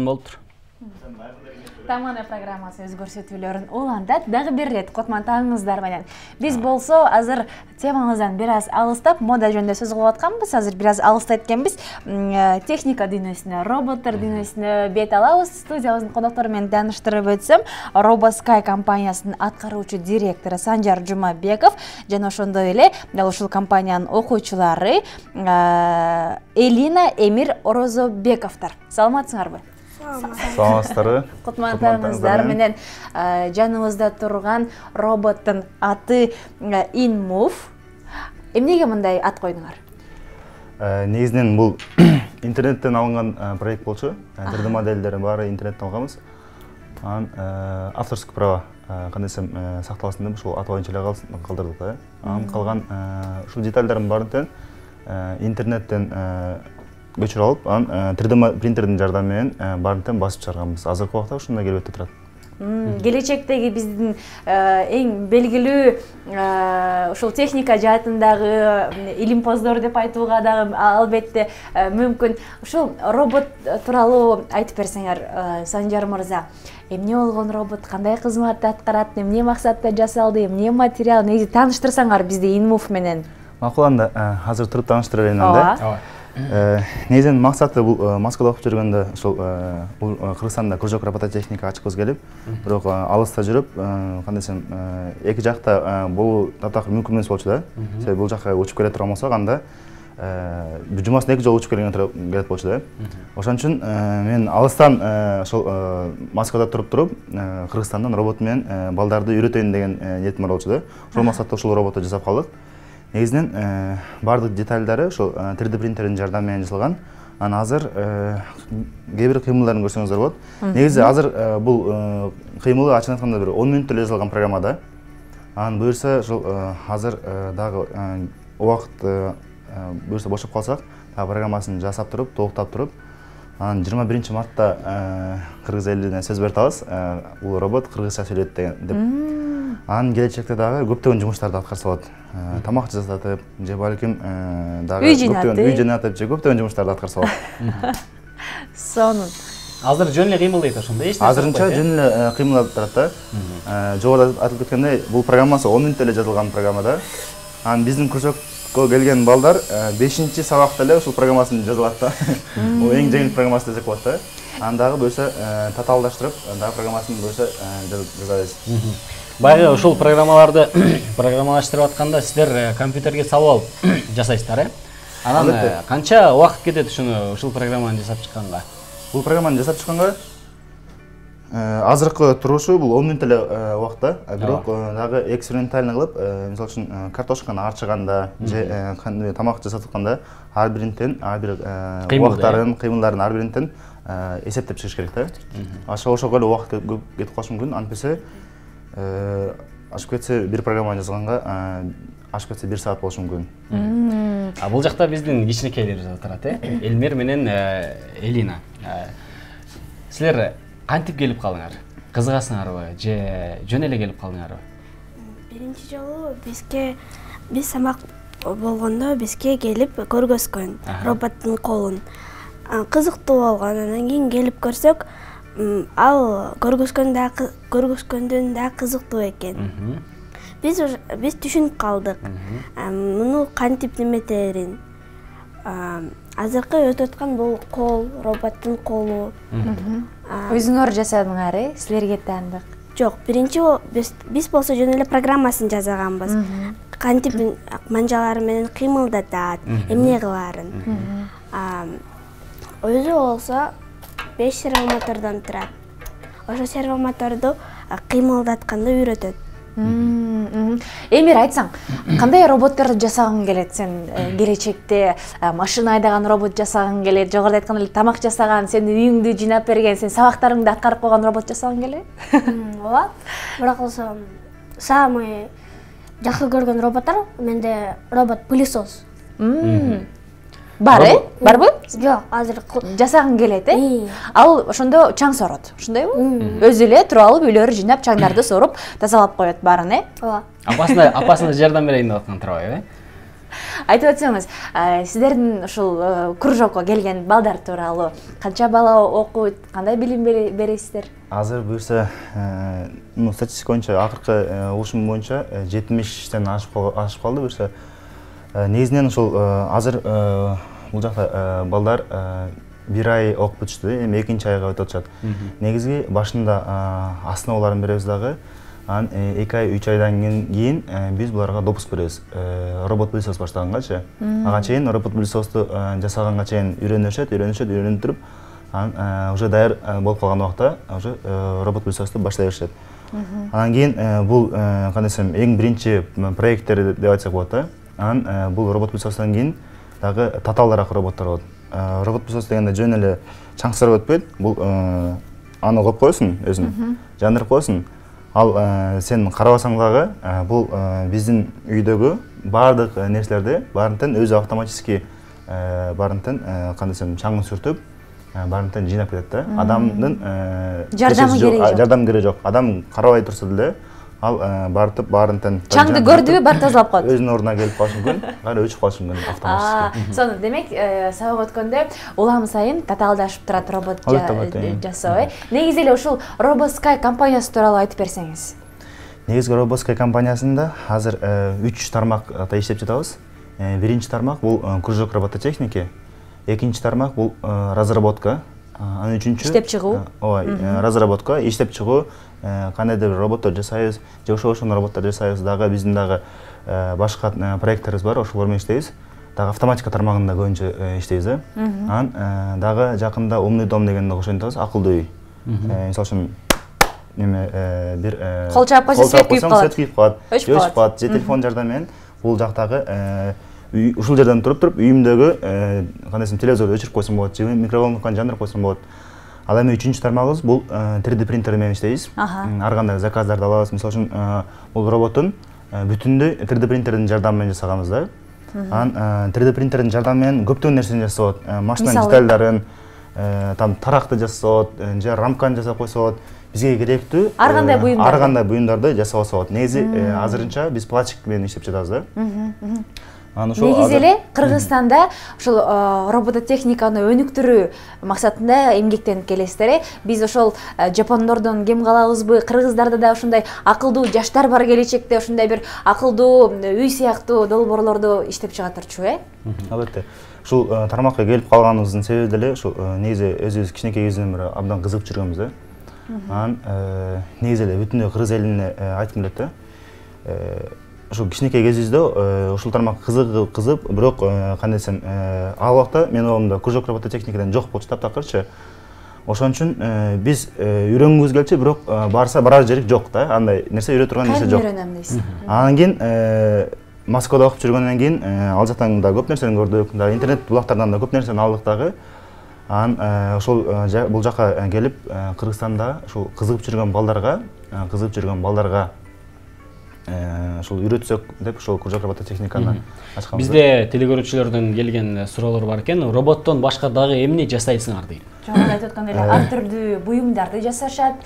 болуптур. Тамана программасы өз көрсөтүүлөрүн улантат. Дагы бир ирет Котман таңыңыздар менен. Биз болсо азыр темаңыздан бир аз алыстап, мода жөнүндө сөз кылып атканбыз. Азыр бир аз алыста эткенбиз. Техника дүйнөсүнө, роботтор дүйнөсүнө бет алабыз. Студиябыздын коноктору менен тааныштырып өтсөм, RoboSky компаниясынын аткаруучу директору Санжар Жумабеков жана ошондой эле дал ушул компаниянын окуучулары Элина, Эмир Орозобековдор. Саламатсыңарбы? Саламатсыздарбы. Котман таңыңыздар менен жаныбызда турган роботтун аты InMove. Эмнеге мындай ат койдуңар? Негизинен бул интернеттен алынган проект болчу. 3D модельдери баары интернеттен алганбыз. Анан авторский право кандай десем сакталсын деп ушул аты боюнча эле калдырдык да. Анан калган ушул детальдердин баарын интернеттен көчүрүп алып, анан 3D принтердин жардамы менен баарын басып чыгарганбыз. Азыркы убакта ушундай келип өтүп турат. Келечектеги биздин эң белгилүү ушул техника жаатындагы илимпоздор деп айтууга дагы албетте мүмкүн. Ушул робот тууралуу айтып берсеңер, Санжар мырза. Эмне болгон робот, кандай кызматты аткарат, эмне максатта жасалды, эмне материал, негизи тааныштырсаңар бизди InMove менен. Макул анда азыр туруп тааныштыра берейин анда. Негизинен максаты бул Москвада окуп жүргөндө ошол Кыргызстанда кружок робототехника ачкыбыз келип, бирок алыста жүрүп, кандай десем, эки жакта болуу таптакыр мүмкүн эмес болчу да. Себеби бул жакка учуп келе турган болсок, анда жумасына эки жолу учуп келет болчу да. Ошон үчүн мен алыстан ошол Москвада туруп, Кыргызстандан робот менен балдарды үйрөтөйүн деген ниетим бар болчу да. Ошол максатта ушул роботту жасап калдык. Негизинен бардык детальдары ошол 3D принтердин жардамы менен жасалган. Анан азыр кээ бир кыймылдарын көрсөңүздөр болот. Негизи азыр бул кыймылы ачык айтканда бир 10 мүнөттө эле жасалган программа да. Анан буюрса ошол азыр дагы убакыт буюрса бошоп калсак, программасын жасап туруп, толуктап туруп, анан 21 мартта кыргыз элине сөз берип атабыз. Бул робот кыргызча сүйлөйт деп. Анан келечекте дагы көптөгөн жумуштарды аткарса болот. Тамак жасатып, же балким дагы үй жөнөтүп, же көптөгөн жумуштарды аткарса болот. Сонун. Азыр жөн эле кыймылдайт ошондой, эч азырынча жөн эле кыймылдап турат да. Жогоруда айтылып кеткендей, бул программасы 10 мүнөттө эле жазылган программа да. Анан биздин кружокко келген балдар 5-сабакта эле ушул программасын жазылат да. Бул эң жеңил программасы десек болот да. Анан дагы буюрса татаалдаштырып, дагы программасын буюрса жазабыз. Баягы ушул программаларды программалаштырып атканда сиздер компьютерге салып алып жасайсыздар, Анан канча убакыт кетет ушул программаны жасап чыкканга? Бул программаны жасап чыкканга азыркы турушу бул 10 мүнөт эле убакта, бирок дагы экспериментально кылып, мисалы үчүн картошканы арчыганда же тамак жасап атканда ар биринтен, ар бир убактарын, кыймылдарын ар биринтен эсептеп чыгыш керек да. Ошого эле убакыт кетип калышы мүмкүн. Антпесе ашып кетсе бир программаны жазганга ашып кетсе 1 саат болушу мүмкүн. Бул жакта биздин кичинекейлер жазып турат, Элмир менен Элина. Силер кантип келип калдыңар? Кызыгасыңарбы же жөн эле келип калдыңарбы? Биринчи жолу биз самак болгондо бизге келип көргөзгөн роботтун колун. Кызыктуу болгон, анан кийин келип көрсөк, ал көргөзгөндөн да кызыктуу экен. Биз түшүнүп калдык. Муну кантип неметерин. Азыркы өтүп аткан бул кол, роботтун колу. Өзүңөр жасадыңар, силерге таандык? Жок, биринчи биз болсо жөн эле программасын жасаганбыз. Кантип манжалары менен кыймылдатат, эмне кыларын. Өзү болсо 5 сервомотордон турат. Ошо сервомоторду кыймылдатканда үйрөтөт. Эмир, айтсаң, кандай роботторду жасагың келет сен? Келечекте машина айдаган робот жасагың келет, жогоруда айткандай тамак жасаган, сен үйүңдү жыйнап берген, сен сабактарыңды аткарып койгон робот жасагың келет? Ооба. Бирок самый жакшы көргөн роботтор менде робот-пылесос. Бар, барбы? Жок, азыр жасагың келет, Ал ошондо чаң сорот, ошондойбу? Өзү эле туруп алып үйлөрү жыйнап, чаңдарды соруп, тазалап коет баарын, Ооба. Апасына жардам берейин деп аткан турбайбы, Айтып өтсөңүз, сиздердин ушул кружокко келген балдар тууралуу канча бала окуйт, кандай билим бересиздер? Азыр буюрса, статистика боюнча акыркы угушум боюнча 70тен ашып калды буюрса. Негизинен ушул азыр бул жакта балдар 1 ай окуп бүтүштү, эми 2-чи айга өтүп атышат. Негизги башында основаларын беребиз дагы. Анан 2 ай, 3 айдан кийин биз буларга допуск беребиз. Робот пылесос баштаганга ага чейин робот пылесосту жасаганга чейин үйрөнүп туруп, анан уже даяр болуп калган убакта уже робот пылесосту баштай беришет. Анан кийин бул кандай десем, эң биринчи проекттер деп айтсак болот да. Анан бул робот пылесостон кийин дагы татаалыраак роботтор болот. Робот пылесос дегенде жөн эле чаңсырып өтпөйт. Бул аны коюп коесуң өзүң, жандырып коесуң. Ал сен карабасаң дагы бул биздин үйдөгү баардык нерселерди баарынтен өзү автоматически баарынтен кандай десем чаңын сүртүп, баарынтен жыйнап кетет да. Адамдын жардамы кереги жок. Адам карабай турса деле ал баарынтен чаңды көрдүбү бар тазалап коет. Өзүнүн ордуна келип калышы мүмкүн, кайра өчүп калышы мүмкүн автоматически. Сону демек сабак өткөндө улам сайын татаалдашып турат робот жасоо. Негизи эле ушул RoboSky компаниясы тууралуу айтып берсеңиз. Негизги RoboSky компаниясында азыр 3 тармакта иштеп жатабыз. Биринчи тармак бул кружок робототехники, экинчи тармак бул разработка, анан үчүнчү иштеп чыгуу. Разработка, иштеп чыгуу, кандайдыр роботтор жасайбыз, же ошол роботтор жасайбыз, дагы биздин дагы башка проекттерибиз бар, ошолор менен иштейбиз. Дагы автоматика тармагында көбүнчө иштейбиз. Анан дагы жакында умный дом дегенди кошоюн атабыз, акылдуу үй. Мисалы үчүн бир кол чаап койсо свет күйүп калат. Өчүп калат. Же телефон жардамы менен бул жактагы ушул жерден туруп үйүмдөгү кандай десем телевизорду өчүрүп койсоң болот, же микроволновканы жандырып койсоң болот. Ал эми үчүнчү тармагыбыз бул 3D принтер менен иштейбиз. Ар кандай заказдарды алабыз. Мисалы үчүн бул роботун бүтүндөй 3D принтердин жардамы менен жасаганбыз да. Анан 3D принтердин жардамы менен көптөгөн нерсени жасап болот. Машинанын детальдарын, там таракты жасап болот, же рамканы жасап койсо болот. Бизге керектүү ар кандай буюмдарды жасап алса болот. Негизи азырынча биз пластик менен иштеп жатабыз да. Негизи эле Кыргызстанда ушул робототехниканы өнүктүрүү максатында эмгектенип келесиздер. Биз ошол жапондордон кем калабызбы? Кыргыздарда да ушундай акылдуу жаштар бар, келечекте ушундай бир акылдуу үй сыяктуу долбоорлорду иштеп чыгатырчу, Албетте. Ушул тармакка келип калганыбыздын себеби деле ушул негизи өзүбүз кичинекей кезинен бери абдан кызыгып жүргөнбүз да. Анан негизи эле бүтүндөй кыргыз элине айткым келет да. Ушул кичинекей кезибизде ушул тармак кызып, бирок кандай десем, ал убакта менин оомдо кружок робототехникадан жок болчу таптакырчы. Ошон үчүн биз үйрөнгүбүз келчү, бирок барар жери жок да. Андай нерсе үйрөтө турган нерсе жок. Анан кийин Москвада окуп жүргөндөн кийин ал жактан да көп нерсени көрдүк, да интернет булактардан да көп нерсени алдык дагы. Анан ошол бул жака келип Кыргызстанда ушул кызыгып жүргөн балдарга ушул үйрөтсөк деп ушул кружок робототехниканы ачканбыз. Бизде телекөрүүчүлөрдөн келген суроолор бар экен. Роботтон башка дагы эмне жасайсыңар дейт. Жогоруда айтып аткандай эле ар түрдүү буюмдарды жасашат.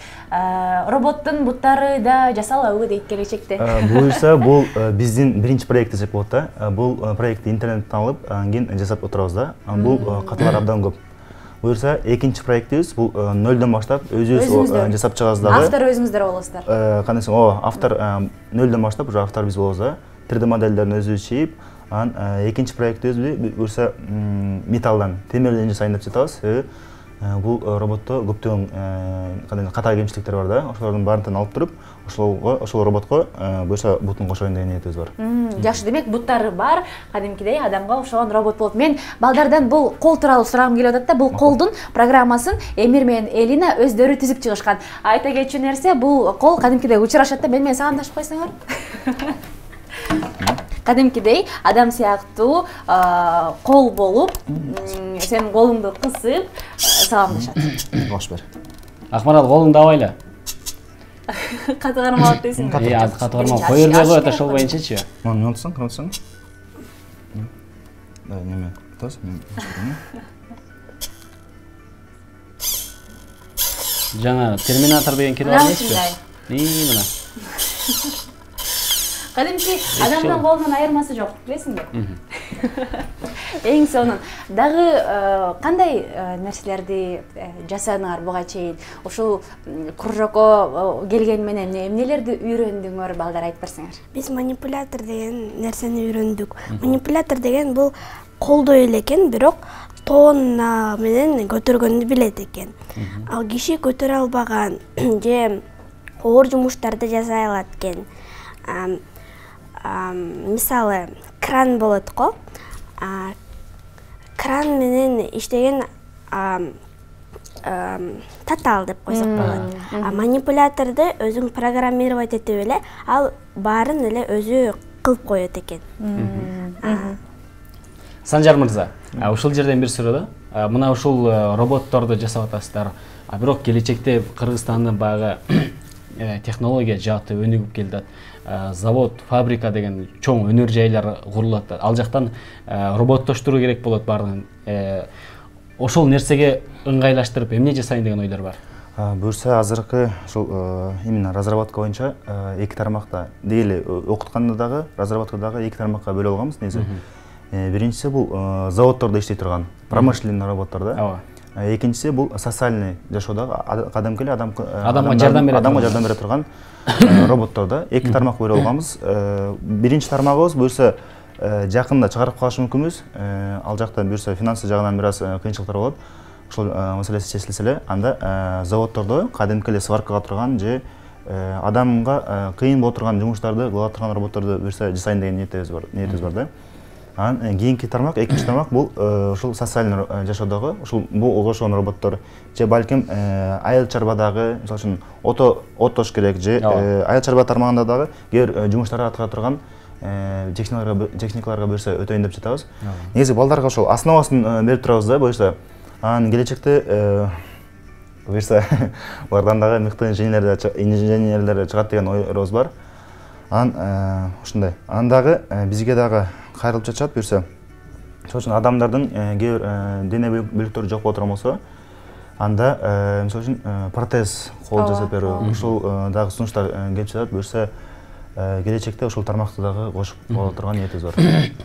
Роботтун буттары да жасалабы дейт келечекте. Буюрса бул биздин биринчи проект десек болот да. Бул проектти интернеттен алып, анан кийин жасап отурабыз да. Бул каталар абдан көп. Буюрса экинчи проектибиз бул нөлдөн баштап өзүбүз жасап чыгабыз дагы. Автор өзүңүздөр болосуздар. Кандай десем, автор нөлдөн баштап уже автор биз болобуз да. 3D модельдерин өзүбүз чийип, анан экинчи проектибиз буюрса металлдан, темирден жасайын деп жатабыз. Бул роботто көптөгөн кандай ката кемчиликтер бар да. Ошолордун баарын алып туруп, ошол роботко буюрса бутун кошоюн деген ниетибиз бар. Жакшы, демек буттары бар, кадимкидей адамга окшогон робот болот. Мен балдардан бул кол тууралуу сурагым келип атат да. Бул колдун программасын Эмир менен Элина өздөрү түзүп чыгышкан. Айта кетчү нерсе, бул кол кадимкидей учурашат да. Мен сагындашып койсоңор. Кадимкидей адам сыяктуу кол болуп, сен колуңду кысып саламдашат. Бош бер. Акмарал, колуңду абайла. Каты кармалат дейсиң. Каты кармал. Койербей коет ошол боюнчачы. Мына отсаң, карасаң. Да, неме. Тас, мен. Жана Терминатор деген кино бар эмеспи? Мына. Кадимки адамдын колунун айырмасы жок, билесиңби? Эң сонун дагы кандай нерселерди жасадыңар буга чейин? Ушул кружокко келген менен эмнелерди үйрөндүңөр, балдар айтып берсеңер? Биз манипулятор деген нерсени үйрөндүк. Манипулятор деген бул колдой эле экен, бирок тонна менен көтөргөндү билет экен. Ал киши көтөрө албаган же оор жумуштарды жасай алат экен. Мисалы, кран болот го. Кран менен иштеген татал деп койсок болот. Манипуляторду өзүң программировать этип эле, ал баарын эле өзү кылып коет экен. Санжар мырза, ушул жерден бир суроо да. Мына ушул роботторду жасап атасыздар. Бирок келечекте Кыргызстандын баягы технология жааты өнүгүп келди. Завод, фабрика деген чоң өнөр жайлары курулат. Ал жактан роботтоштуруу керек болот баардыгын. Ошол нерсеге ыңгайлаштырып эмне жасайын деген ойлор бар? Буюрса азыркы ушул именно разработка боюнча эки тармакта дейли окутканда дагы, разработка дагы эки тармакка бөлүп алганбыз негизи. Биринчиси бул заводдордо иштей турган промышленный роботтор да. Экинчиси бул социальный жашоодагы кадимки эле адамга жардам бере турган роботтор да. Эки тармак бөлүп алганбыз. Биринчи тармагыбыз буюрса жакында чыгарып калышы мүмкүнбүз. Ал жакта буюрса финансы жагынан бир аз кыйынчылыктар болот. Ошол маселеси чечилсе эле, анда заводдордо кадимки эле сваркага турган же адамга кыйын боло турган жумуштарды кыла турган роботторду буюрса жасайын деген ниетибиз бар да. Анан кийинки тармак, экинчи тармак бул ушул социальный жашоодогу ушул бул ошон роботтор же балким айыл чарбадагы, мисалы үчүн отош керек же айыл чарба тармагында дагы кээ бир жумуштарды аткара турган техникаларга буюрса өтөйүн деп жатабыз. Негизи балдарга ошол основасын берип турабыз да, буюрса анан келечекте буюрса алардан дагы мыкты инженерлер чыгат деген ойубуз бар. Анан ушундай. Анан дагы бизге дагы кайрылып жатышат буюрса. Ошол үчүн адамдардын кээ бир дене бөлүктөрү жок боло турган болсо, анда мисалы үчүн протез кол жасап берүү, ушул дагы сунуштар келип жатат. Буюрса келечекте ушул тармакты дагы кошуп кое турган ниетибиз бар.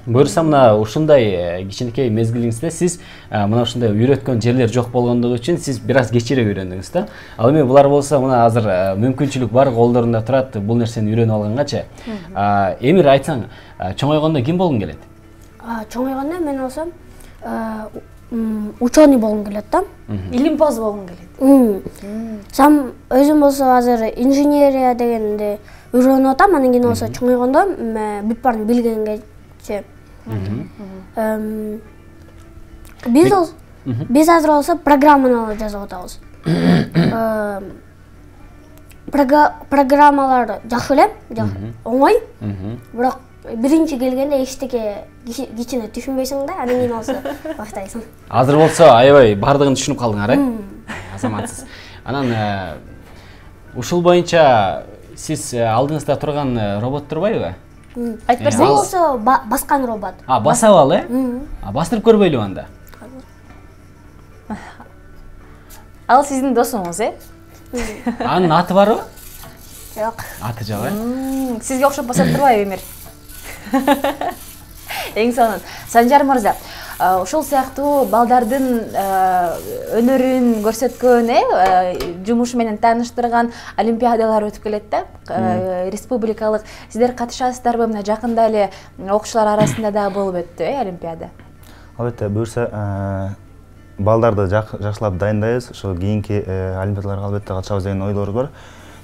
Буюрса мына ушундай кичинекей мезгилиңизде сиз мына ушундай үйрөткөн жерлер жок болгондугу үчүн сиз бир аз кечирээк үйрөндүңүз да. Ал эми булар болсо мына азыр мүмкүнчүлүк бар, колдорунда турат, бул нерсени үйрөнүп алгангачы. Эмир айтсаң, чоңойгондо ким болгуң келет? Чоңойгондо мен болсом ученый болгум келет да. Илимпоз болгуң келет. Сам өзүм болсо азыр инженерия дегенди үйрөнүп атам, анан кийин болсо чоңойгондо бүт баарын билгенгече. Биз азыр болсо программаны жазып атабыз. Программалар жакшы эле, оңой. Бирок биринчи келгенде эчтеке кичине түшүнбөйсүң да, анан кийин болсо баштайсың. Азыр болсо аябай бардыгын түшүнүп калдыңар, Азаматсыз. Анан ушул боюнча сиз алдыңызда турган робот турбайбы? Айтып берсеңиз. Бул болсо баскан робот. Басап ал, Бастырып көрбөйлүбү анда? Ал сиздин досуңуз, Анын аты барбы? Жок. Аты жок, Сизге окшоп басат турбайбы, Эмир? Эң сонун. Санжар мырза, ушул сыяктуу балдардын өнөрүн көрсөткөн, жумушу менен тааныштырган олимпиадалар өтүп келет да, республикалык. Сиздер катышасыздарбы? Мына жакында эле окуучулар арасында дагы болуп өттү, олимпиада. Албетте, буюрса балдарды жакшылап дайындайбыз. Ошол кийинки олимпиадаларга албетте катышабыз деген ойлорубуз бар.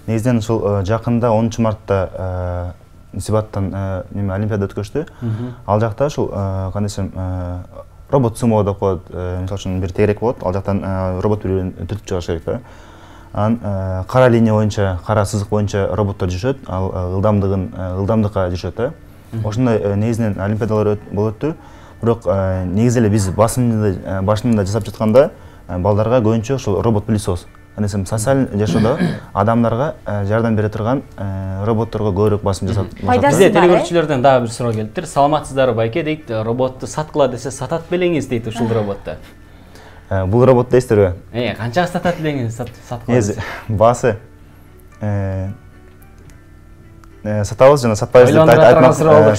Негизинен ушул жакында 10 мартта Сибаттан олимпиада өткөрүштү. Ал жакта ушул кандай десем робот сумо деп коет, мисалы үчүн бир тегерек болот. Ал жактан робот бирин түртүп чыгыш керек да. Анан кара линия боюнча, кара сызык боюнча роботтор жүрүшөт. Ал ылдамдыкка жүрүшөт да. Ошондой негизинен олимпиадалар болуп өттү. Бирок негизи эле биз башында жасап жатканда балдарга көбүнчө ушул робот-пылесос. Анысым социаль жашоодо адамдарга жардам бере турган роботторго көбүрөөк басым жасап. Бизде телегөрүүчүлөрдөн дагы бир суроо келиптир. Саламатсыздарбы байке дейт, роботту саткыла десе сатат белеңиз дейт ушул роботту. Бул робот дейсиздерби? Канчага сатат белеңиз саткыла? Баасы сатабыз жана сатпайбыз деп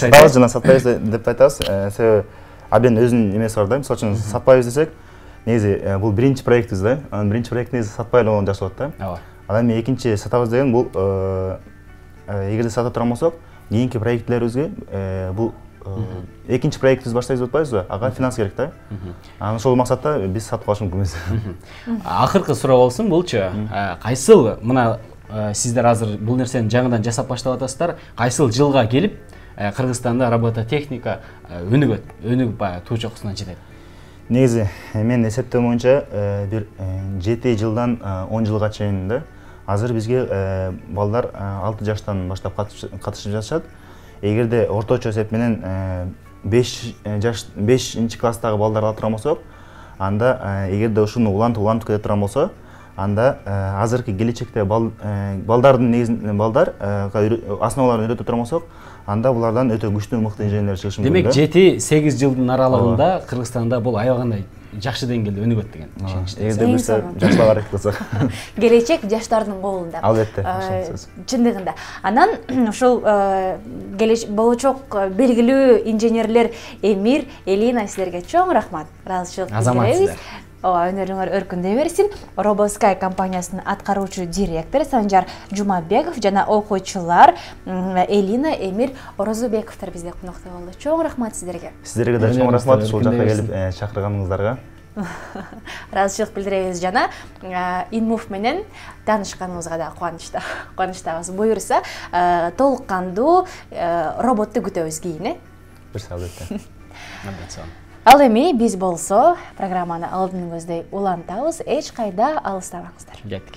сатабыз жана сатпайбыз деп айтабыз. Себеби абден өзүнүн эмеси бар да. Мисалы үчүн сатпайбыз десек, негизи бул биринчи проектибиз да. Анын биринчи проекти негизи сатпай эле болгон жакшы болот да. Ооба. Анан эми экинчи сатабыз деген бул эгерде сата турган болсок, кийинки проектлерибизге бул экинчи проектибиз баштайбыз деп атпайбызбы? Ага финанс керек да. Анан ошол максатта биз сатып алыш мүмкүнбүз. Акыркы суроо болсун, булчу кайсыл мына сиздер азыр бул нерсени жаңыдан жасап баштап атасыздар, кайсыл жылга келип Кыргызстанда робототехника өнүгүп баягы туу чокусуна жетет? Негизи мен эсептөөм боюнча бир 7 жылдан 10 жылга чейин да. Азыр бизге балдар 6 жаштан баштап катышып жатышат. Эгерде орточо эсеп менен 5-чи класстагы балдарды алып турган болсок, анда эгерде ушуну улантып кете турган болсо, анда азыркы келечекте балдардын негизинен балдар основаларын үйрөтө турган болсок, анда булардан өтө күчтүү мыкты инженерлер чыгышы мүмкүн. Демек 7-8 жылдын аралыгында Кыргызстанда бул аябагандай жакшы деңгээлде өнүгөт деген ишеничте. Эгерде буюрса жакшылап аракет кылсак. Келечек жаштардын колунда. Албетте. Чындыгында. Анан ушул болочок белгилүү инженерлер Эмир, Элина силерге чоң рахмат. Ыраазычылык билдиребиз. Өнөрүңөр өркүндөй берсин. RoboSky компаниясынын аткаруучу директору Санжар Жумабеков жана окуучулар Элина, Эмир, Орозубековдор бизде конокто болду. Чоң рахмат сиздерге. Сиздерге да чоң рахмат ушул жакка келип чакырганыңыздарга. Ыраазычылык билдиребиз жана Инмув менен таанышканыбызга да кубанычтабыз. Буюрса, толук кандуу роботту күтөбүз кийин, Буюрса, албетте. Ал эми биз болсо программаны алдын көздөй улантабыз, эч кайда алыстабаңыздар. Кеттик.